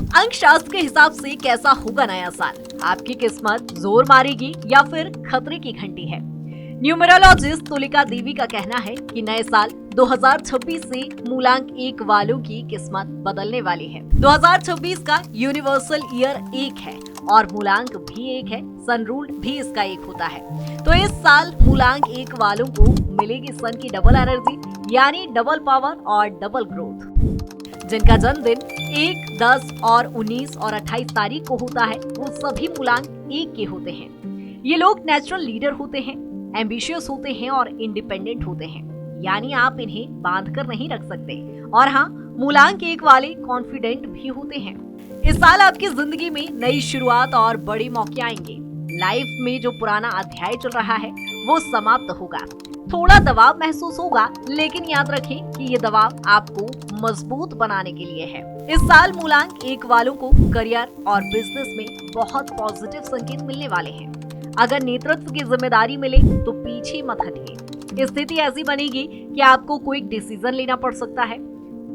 अंक शास्त्र के हिसाब से कैसा होगा नया साल? आपकी किस्मत जोर मारेगी या फिर खतरे की घंटी है? न्यूमरोलॉजिस्ट तुलिका देवी का कहना है कि नए साल 2026 से मूलांक 1 वालों की किस्मत बदलने वाली है। 2026 का यूनिवर्सल ईयर 1 है और मूलांक भी 1 है। सन रूल भी इसका 1 होता है। तो इस साल मूलांक 1 वालों को मिलेगी सन की डबल एनर्जी, यानी डबल पावर और डबल ग्रोथ। जिनका जन्मदिन 1, 10 और 19 और 28 तारीख को होता है, वो सभी मूलांक 1 के होते हैं। ये लोग नेचुरल लीडर होते हैं, एम्बिशियस होते हैं और इंडिपेंडेंट होते हैं, यानी आप इन्हें बांध कर नहीं रख सकते। और हाँ, मूलांक 1 वाले कॉन्फिडेंट भी होते हैं। इस साल आपकी जिंदगी में नई शुरुआत और बड़े मौके आएंगे। लाइफ में जो पुराना अध्याय चल रहा है वो समाप्त होगा। थोड़ा दबाव महसूस होगा, लेकिन याद रखें कि ये दबाव आपको मजबूत बनाने के लिए है। इस साल मूलांक 1 वालों को करियर और बिजनेस में बहुत पॉजिटिव संकेत मिलने वाले हैं। अगर नेतृत्व की जिम्मेदारी मिले तो पीछे मत हटिए। स्थिति ऐसी बनेगी कि आपको कोई डिसीजन लेना पड़ सकता है।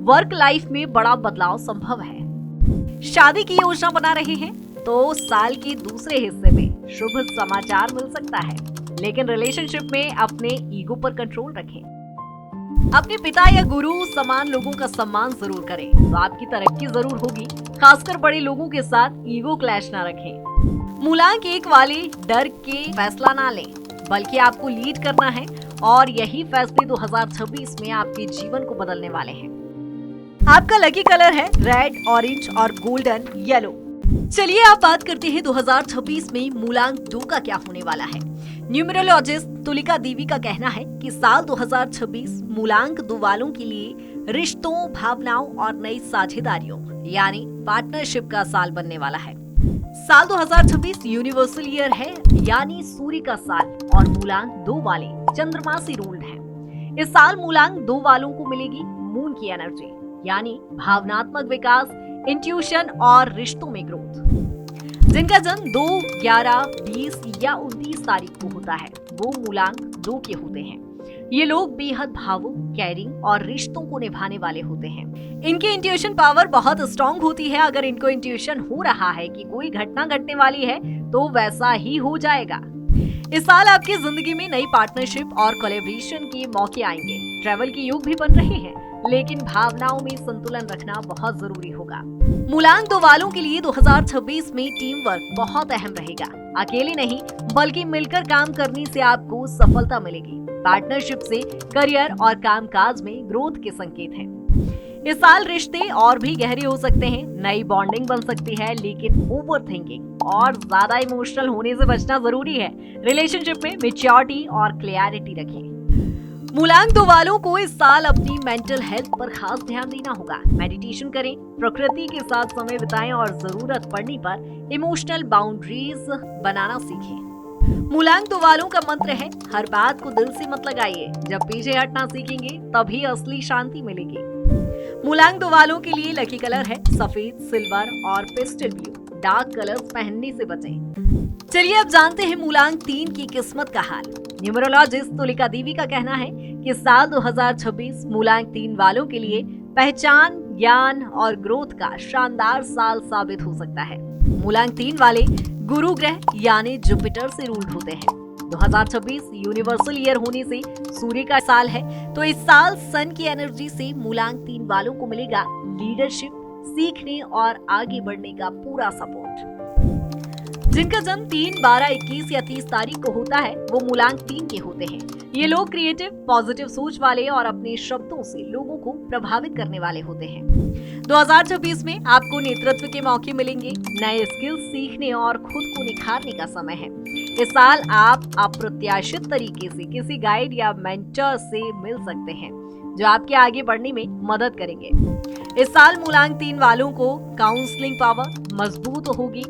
वर्क लाइफ में बड़ा बदलाव संभव है। शादी की योजना बना रहे हैं तो साल के दूसरे हिस्से में शुभ समाचार मिल सकता है, लेकिन रिलेशनशिप में अपने ईगो पर कंट्रोल रखें। अपने पिता या गुरु समान लोगों का सम्मान जरूर करें, तो आपकी तरक्की जरूर होगी। खासकर बड़े लोगों के साथ ईगो क्लैश ना रखें। मूलांक 1 वाले डर के फैसला ना लें, बल्कि आपको लीड करना है और यही फैसले 2026 में आपके जीवन को बदलने वाले हैं। आपका लकी कलर है रेड, ऑरेंज और गोल्डन येलो। चलिए आप बात करते हैं 2026 में मूलांक 2 का क्या होने वाला है। न्यूमरोलॉजिस्ट तुलिका देवी का कहना है कि साल 2026 मूलांक 2 वालों के लिए रिश्तों, भावनाओं और नई साझेदारियों यानी पार्टनरशिप का साल बनने वाला है। साल 2026 यूनिवर्सल ईयर है, यानी सूर्य का साल, और मूलांक 2 वाले चंद्रमा से रूल्ड है। इस साल मूलांक 2 वालों को मिलेगी मून की एनर्जी, यानी भावनात्मक विकास, इंट्यूशन और रिश्तों में ग्रोथ। जिनका जन्म 2, 11, 20 या 29 तारीख को होता है, वो मूलांक 2 के होते हैं। ये लोग बेहद भावुक, केयरिंग और रिश्तों को निभाने वाले होते हैं। इनकी इंट्यूशन पावर बहुत स्ट्रॉन्ग होती है। अगर इनको इंट्यूशन हो रहा है कि कोई घटना घटने वाली है तो वैसा ही हो जाएगा। इस साल आपकी जिंदगी में नई पार्टनरशिप और कोलैबोरेशन के मौके आएंगे। ट्रैवल के योग भी बन रहे हैं, लेकिन भावनाओं में संतुलन रखना बहुत जरूरी होगा। मूलांक 2 वालों के लिए 2026 में टीम वर्क बहुत अहम रहेगा। अकेले नहीं, बल्कि मिलकर काम करने से आपको सफलता मिलेगी। पार्टनरशिप से करियर और कामकाज में ग्रोथ के संकेत हैं। इस साल रिश्ते और भी गहरे हो सकते हैं, नई बॉन्डिंग बन सकती है, लेकिन ओवर थिंकिंग और ज्यादा इमोशनल होने से बचना जरूरी है। रिलेशनशिप में मैच्योरिटी और क्लैरिटी रखें। मूलांक 2 वालों को इस साल अपनी मेंटल हेल्थ पर खास ध्यान देना होगा। मेडिटेशन करें, प्रकृति के साथ समय बिताएं और जरूरत पड़ने पर इमोशनल बाउंड्रीज बनाना सीखें। मूलांक 2 वालों का मंत्र है, हर बात को दिल से मत लगाइए। जब पीछे हटना सीखेंगे तभी असली शांति मिलेगी। मूलांक 2 वालों के लिए लकी कलर है सफेद, सिल्वर और पेस्टल ब्लू। डार्क कलर्स पहनने से बचें। चलिए अब जानते हैं मूलांक 3 की किस्मत का हाल। न्यूमरोलॉजिस्ट तुलिका देवी का कहना है कि साल 2026 मूलांक 3 वालों के लिए पहचान, ज्ञान और ग्रोथ का शानदार साल साबित हो सकता है। मूलांक 3 वाले गुरु ग्रह यानी जुपिटर से रूल्ड होते हैं। 2026 यूनिवर्सल ईयर होने से सूर्य का साल है, तो इस साल सन की एनर्जी से मूलांक 3 वालों को मिलेगा लीडरशिप, सीखने और आगे बढ़ने का पूरा सपोर्ट। जिनका जन्म 3, 12, 21 या 30 तारीख को होता है, वो मूलांक 3 के होते हैं। ये लोग क्रिएटिव, पॉजिटिव सोच वाले और अपने शब्दों से लोगों को प्रभावित करने वाले होते हैं। 2026 में आपको नेतृत्व के मौके मिलेंगे, नए स्किल्स सीखने और खुद को निखारने का समय है। इस साल आप अप्रत्याशित तरीके से किसी गाइड या मेंटर से मिल सकते हैं, जो आपके आगे बढ़ने में मदद करेंगे। इस साल मूलांक 3 वालों को काउंसलिंग पावर मजबूत होगी।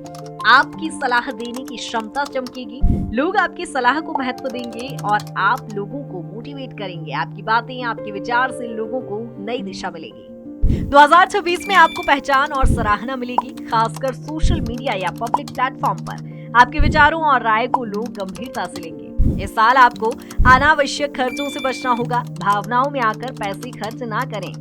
आपकी सलाह देने की क्षमता चमकेगी। लोग आपकी सलाह को महत्व देंगे और आप लोगों को मोटिवेट करेंगे। आपकी बातें, आपके विचार से लोगों को नई दिशा मिलेगी। 2026 में आपको पहचान और सराहना मिलेगी, खासकर सोशल मीडिया या पब्लिक प्लेटफॉर्म पर। आपके विचारों और राय को लोग गंभीरता से लेंगे। इस साल आपको अनावश्यक खर्चों से बचना होगा। भावनाओं में आकर पैसे खर्च ना करें।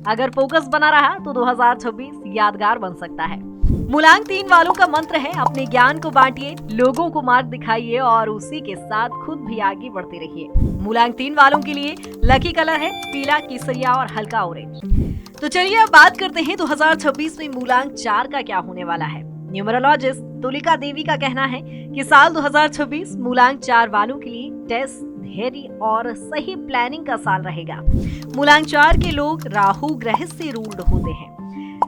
अगर फोकस बना रहा तो 2026 यादगार बन सकता है। मूलांक 3 वालों का मंत्र है, अपने ज्ञान को बांटिए, लोगों को मार्ग दिखाइए और उसी के साथ खुद भी आगे बढ़ते रहिए। मूलांक 3 वालों के लिए लकी कलर है पीला, केसरिया और हल्का ऑरेंज। तो चलिए अब बात करते हैं 2026 में मूलांक 4 का क्या होने वाला है। न्यूमरोलॉजिस्ट तुलिका देवी का कहना है कि साल 2026 मूलांक 4 वालों के लिए टेस्ट, धैर्य और सही प्लानिंग का साल रहेगा। मूलांक 4 के लोग राहु ग्रह से रूल्ड होते हैं।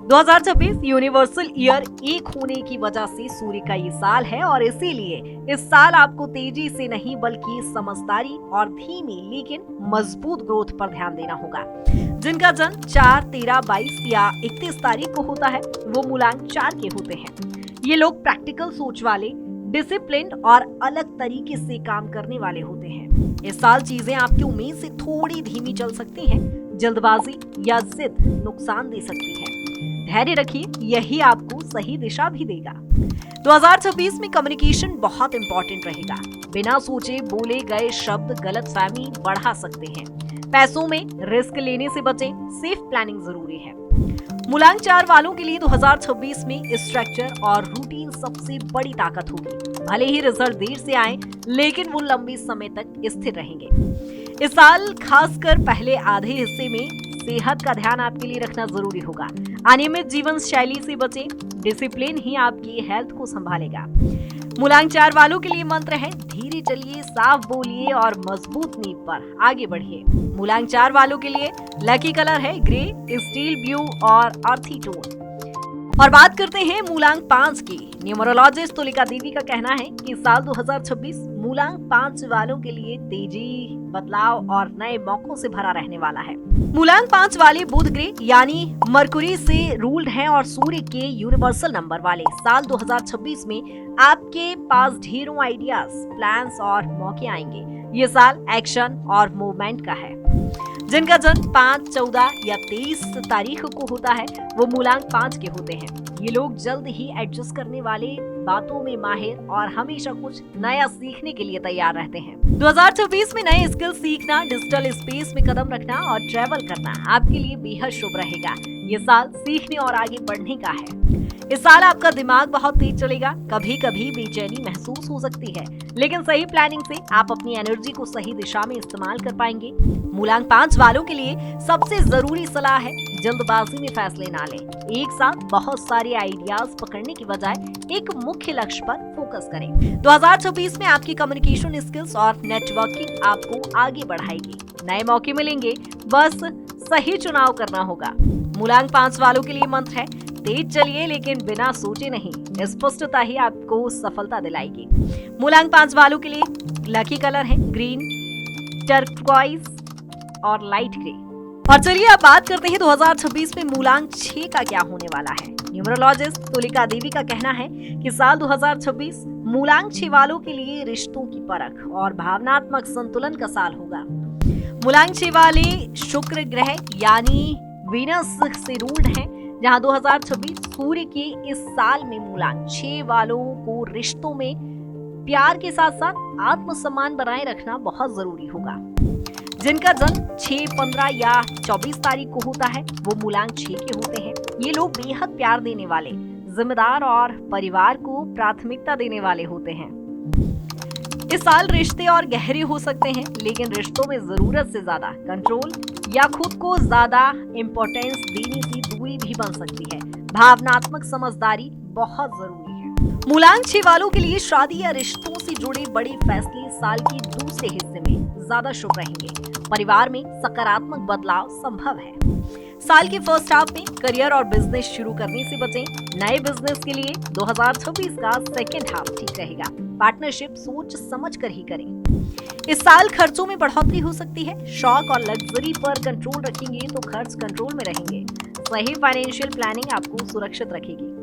2026 यूनिवर्सल ईयर 1 होने की वजह से सूर्य का ये साल है और इसीलिए इस साल आपको तेजी से नहीं बल्कि समझदारी और धीमी लेकिन मजबूत ग्रोथ पर ध्यान देना होगा। जिनका जन्म 4, 13, 22 या 31 तारीख को होता है वो मूलांक 4 के होते हैं। ये लोग प्रैक्टिकल सोच वाले, डिसिप्लिन और अलग तरीके से काम करने वाले होते हैं। इस साल चीजें आपकी उम्मीद से थोड़ी धीमी चल सकती हैं। जल्दबाजी या जिद नुकसान दे सकती है। धैर्य रखिए, यही आपको सही दिशा भी देगा। 2026 में कम्युनिकेशन बहुत इंपॉर्टेंट रहेगा। बिना सोचे बोले गए शब्द गलतफहमी बढ़ा सकते हैं। पैसों में रिस्क लेने से बचें, सेफ प्लानिंग जरूरी है। मूलांक 4 वालों के लिए 2026 में स्ट्रक्चर और रूटीन सबसे बड़ी ताकत होगी। भले ही रिजल्ट देर से आए, लेकिन वो लंबे समय तक स्थिर रहेंगे। इस साल खासकर पहले आधे हिस्से में सेहत का ध्यान आपके लिए रखना जरूरी होगा। अनियमित जीवन शैली से बचें, डिसिप्लिन ही आपकी हेल्थ को संभालेगा। मूलांक 4 वालों के लिए मंत्र है, धीरे चलिए, साफ बोलिए और मजबूत नींव पर आगे बढ़िए। मूलांक 4 वालों के लिए लकी कलर है ग्रे, स्टील ब्लू और अर्थी टोन। और बात करते हैं मूलांक 5 की। न्यूमरोलॉजिस्ट तुलिका देवी का कहना है कि साल 2026 मूलांक 5 वालों के लिए तेजी, बदलाव और नए मौकों से भरा रहने वाला है। मूलांक 5 वाले बुध ग्रह यानी मरकुरी से रूल्ड हैं और सूर्य के यूनिवर्सल नंबर वाले साल 2026 में आपके पास ढेरों आइडियाज, प्लान्स और मौके आएंगे। ये साल एक्शन और मूवमेंट का है। जिनका जन्म 5, 14 या 23 तारीख को होता है वो मूलांक 5 के होते हैं। ये लोग जल्द ही एडजस्ट करने वाले, बातों में माहिर और हमेशा कुछ नया सीखने के लिए तैयार रहते हैं। 2026 में नए स्किल सीखना, डिजिटल स्पेस में कदम रखना और ट्रैवल करना आपके लिए बेहद शुभ रहेगा। ये साल सीखने और आगे बढ़ने का है। इस साल आपका दिमाग बहुत तेज चलेगा, कभी कभी बेचैनी महसूस हो सकती है, लेकिन सही प्लानिंग से आप अपनी एनर्जी को सही दिशा में इस्तेमाल कर पाएंगे। मूलांक 5 वालों के लिए सबसे जरूरी सलाह है, जल्दबाजी में फैसले ना लें। एक साथ बहुत सारे आइडियाज पकड़ने की बजाय एक मुख्य लक्ष्य पर फोकस करें। 2026 में आपकी कम्युनिकेशन स्किल्स और नेटवर्किंग आपको आगे बढ़ाएगी। नए मौके मिलेंगे, बस सही चुनाव करना होगा। मूलांक 5 वालों के लिए मंत्र है, तेज चलिए लेकिन बिना सोचे नहीं। स्पष्टता ही आपको सफलता दिलाएगी। मूलांक 5 वालों के लिए लकी कलर है ग्रीन, टर्क्वाइज और लाइट ग्रे। और चलिए अब बात करते हैं 2026 में मूलांक 6 का क्या होने वाला है। न्यूमरोलॉजिस्ट तुलिका देवी का कहना है कि साल 2026 मूलांक 6 वालों के लिए रिश्तों की परख और भावनात्मक संतुलन का साल होगा। मूलांक 6 वाले शुक्र ग्रह यानी वीनस से रूल्ड हैं, जहां 2026 सूर्य के इस साल में मूलांक 6 वालों को रिश्तों में प्यार के साथ साथ आत्मसम्मान बनाए रखना बहुत जरूरी होगा। जिनका जन्म 6, 15 या 24 तारीख को होता है वो मूलांक 6 के होते हैं। ये लोग बेहद प्यार देने वाले, जिम्मेदार और परिवार को प्राथमिकता देने वाले होते हैं। इस साल रिश्ते और गहरे हो सकते हैं, लेकिन रिश्तों में जरूरत से ज्यादा कंट्रोल या खुद को ज्यादा इम्पोर्टेंस देने की दूरी भी बन सकती है। भावनात्मक समझदारी बहुत जरूरी है। मूलांक 6 वालों के लिए शादी या रिश्तों से जुड़े बड़े फैसले साल के दूसरे हिस्से में ज्यादा शुभ रहेंगे। परिवार में सकारात्मक बदलाव संभव है। साल के फर्स्ट हाफ में करियर और बिजनेस शुरू करने से बचें। नए बिजनेस के लिए 2026 का सेकेंड हाफ ठीक रहेगा। पार्टनरशिप सोच समझ कर ही करें। इस साल खर्चों में बढ़ोतरी हो सकती है। शौक और लग्जरी पर कंट्रोल रखेंगे तो खर्च कंट्रोल में रहेंगे। सही फाइनेंशियल प्लानिंग आपको सुरक्षित रखेगी।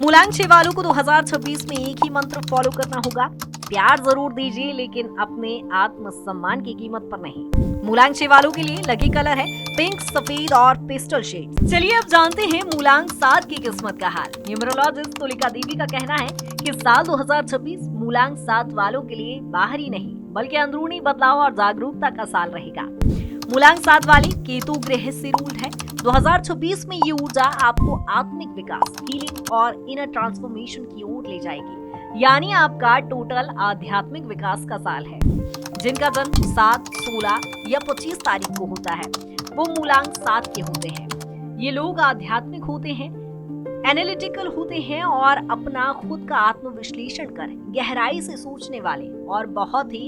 मूलांक 6 वालों को 2026 में एक ही मंत्र फॉलो करना होगा। प्यार जरूर दीजिए लेकिन अपने आत्मसम्मान की कीमत पर नहीं। मूलांक 6 वालों के लिए लकी कलर है पिंक, सफेद और पेस्टल शेड। चलिए अब जानते हैं मूलांक 7 की किस्मत का हाल। न्यूमरोलॉजिस्ट तुलिका देवी का कहना है कि साल 2026 मूलांक 7 वालों के लिए बाहरी नहीं बल्कि अंदरूनी बदलाव और जागरूकता का साल रहेगा। मूलांक 7 वाले केतु ग्रह से रूल्ड है। 2026 में ये ऊर्जा आपको आत्मिक विकास, हीलिंग और इनर ट्रांसफॉर्मेशन की ओर ले जाएगी, यानी आपका टोटल आध्यात्मिक विकास का साल है। जिनका जन्म 7, 16 या 25 तारीख को होता है वो मूलांक 7 के होते हैं। ये लोग आध्यात्मिक होते हैं, एनालिटिकल होते हैं और अपना खुद का आत्मविश्लेषण कर गहराई से सोचने वाले और बहुत ही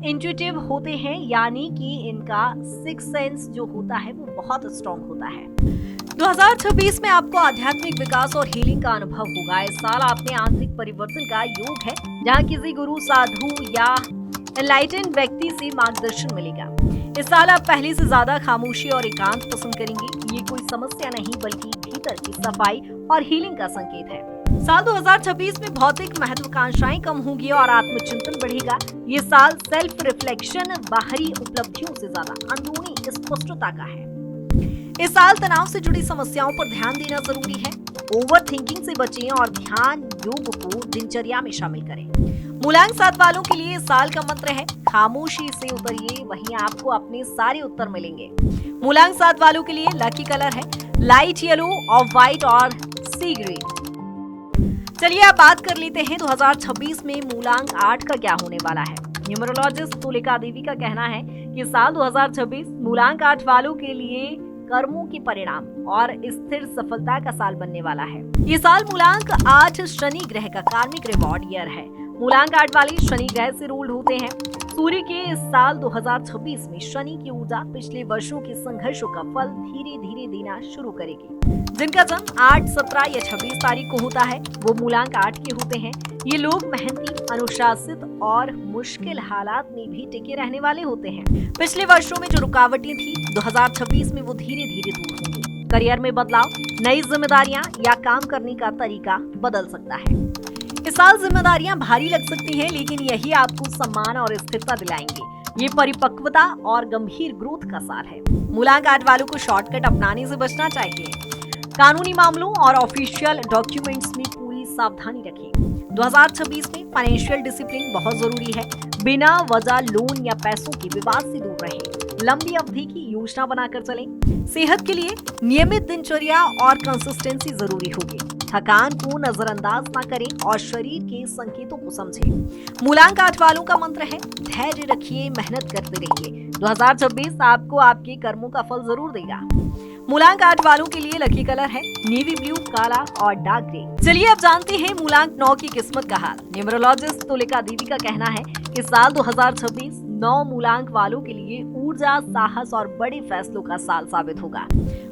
इंट्यूटिव होते हैं, यानी कि इनका सिक्स सेंस जो होता है वो बहुत स्ट्रॉन्ग होता है। 2026 में आपको आध्यात्मिक विकास और हीलिंग का अनुभव होगा। इस साल आप में आंतरिक परिवर्तन का योग है, जहाँ किसी गुरु, साधु या एनलाइटेंड व्यक्ति से मार्गदर्शन मिलेगा। इस साल आप पहले से ज्यादा खामोशी और एकांत पसंद करेंगे। ये कोई समस्या नहीं बल्कि भीतर की सफाई और हीलिंग का संकेत है। साल 2026 में भौतिक महत्वाकांक्षाएं कम होंगी और आत्मचिंतन बढ़ेगा। ये साल सेल्फ रिफ्लेक्शन, बाहरी उपलब्धियों से ज्यादा अंदरूनी स्पष्टता का है। इस साल तनाव से जुड़ी समस्याओं पर ध्यान देना जरूरी है। ओवर थिंकिंग से बचें और ध्यान योग को दिनचर्या में शामिल करें। मूलांक 7 वालों के लिए इस साल का मंत्र है खामोशी से उतरिए, वहीं आपको अपने सारे उत्तर मिलेंगे। मूलांक 7 वालों के लिए लकी कलर है लाइट येलो, ऑफ व्हाइट और सी ग्रीन। चलिए अब बात कर लेते हैं 2026 में मूलांक 8 का क्या होने वाला है। न्यूमरोलॉजिस्ट तुलिका देवी का कहना है कि साल 2026 मूलांक 8 वालों के लिए कर्मों के परिणाम और स्थिर सफलता का साल बनने वाला है। ये साल मूलांक 8 शनि ग्रह का कार्मिक रिवॉर्ड ईयर है। मूलांक 8 वाले शनि ग्रह से रूल्ड होते हैं। सूर्य के इस साल 2026 में शनि की ऊर्जा पिछले वर्षों के संघर्षों का फल धीरे धीरे देना शुरू करेगी। जिनका जन्म 8, 17 या 26 तारीख को होता है वो मूलांक 8 के होते हैं। ये लोग मेहनती, अनुशासित और मुश्किल हालात में भी टिके रहने वाले होते हैं। पिछले वर्षों में जो रुकावटें थी 2026 में वो धीरे धीरे दूर होंगी। करियर में बदलाव, नई जिम्मेदारियां या काम करने का तरीका बदल सकता है। इस साल जिम्मेदारियां भारी लग सकती हैं, लेकिन यही आपको सम्मान और स्थिरता दिलाएंगे। ये परिपक्वता और गंभीर ग्रोथ का साल है। मूलांक 8 वालों को शॉर्टकट अपनाने से बचना चाहिए। कानूनी मामलों और ऑफिशियल डॉक्यूमेंट्स में पूरी सावधानी रखें। 2026 में फाइनेंशियल डिसिप्लिन बहुत जरूरी है। बिना वजह लोन या पैसों के विवाद से दूर रहें। लंबी अवधि की योजना बनाकर चलें। सेहत के लिए नियमित दिनचर्या और कंसिस्टेंसी जरूरी होगी। थकान को नजरअंदाज ना करें और शरीर के संकेतों को समझें। मूलांक 8 वालों का मंत्र है धैर्य रखिए, मेहनत करते रहिए। 2026 आपको आपके कर्मों का फल जरूर देगा। मूलांक 8 वालों के लिए लकी कलर है नेवी ब्लू, काला और डार्क ग्रे। चलिए अब जानते हैं मूलांक 9 की किस्मत का हाल। न्यूमरोलॉजिस्ट तुलिका देवी का कहना है कि साल 2026 9 मूलांक वालों के लिए ऊर्जा, साहस और बड़े फैसलों का साल साबित होगा।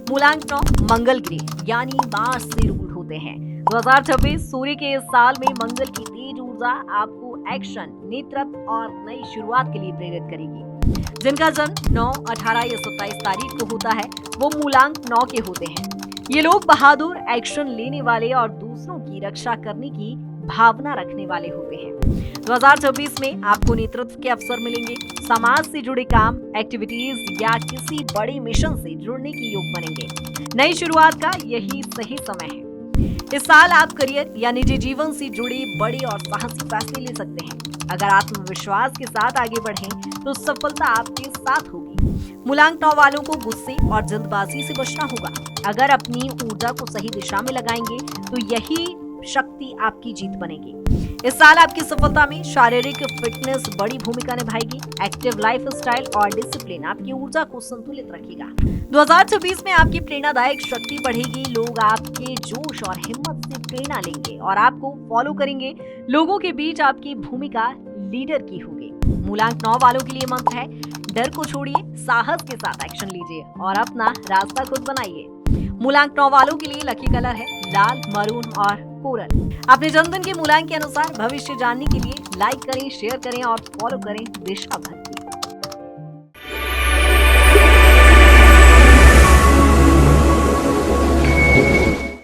मूलांक 9 मंगल ग्रह यानी मार्स से रूल होते हैं। 2026 सूर्य के इस साल में मंगल की तेज ऊर्जा आपको एक्शन, नेतृत्व और नई शुरुआत के लिए प्रेरित करेगी। जिनका जन्म 9, 18 या 27 तारीख को होता है वो मूलांक 9 के होते हैं। ये लोग बहादुर, एक्शन लेने वाले और दूसरों की रक्षा करने की भावना रखने वाले होते हैं। 2026 में आपको नेतृत्व के अवसर मिलेंगे। समाज से जुड़े काम, एक्टिविटीज या किसी बड़े मिशन से जुड़ने की योग बनेंगे। नई शुरुआत का यही सही समय है। इस साल आप करियर या निजी जीवन से जुड़े बड़े और साहसी फैसले ले सकते हैं। अगर आत्मविश्वास के साथ आगे बढ़ें तो सफलता आपके साथ होगी। मूलांक 9 वालों को गुस्से और जल्दबाजी से बचना होगा। अगर अपनी ऊर्जा को सही दिशा में लगाएंगे तो यही शक्ति आपकी जीत बनेगी। इस साल आपकी सफलता में शारीरिक फिटनेस बड़ी भूमिका निभाएगी। एक्टिव लाइफस्टाइल और डिसिप्लिन आपकी ऊर्जा को संतुलित रखेगा। 2026 में आपकी प्रेरणादायक शक्ति बढ़ेगी। लोग आपके जोश और हिम्मत से प्रेरणा लेंगे और आपको फॉलो करेंगे। लोगों के बीच आपकी भूमिका लीडर की होगी। मूलांक 9 वालों के लिए मंत्र है डर को छोड़िए, साहस के साथ एक्शन लीजिए और अपना रास्ता खुद बनाइए। मूलांक 9 वालों के लिए लकी कलर है लाल, मरून और कोरल। अपने जन्मदिन के मूलांक के अनुसार भविष्य जानने के लिए लाइक करें, शेयर करें और फॉलो करें दिशा भक्ति।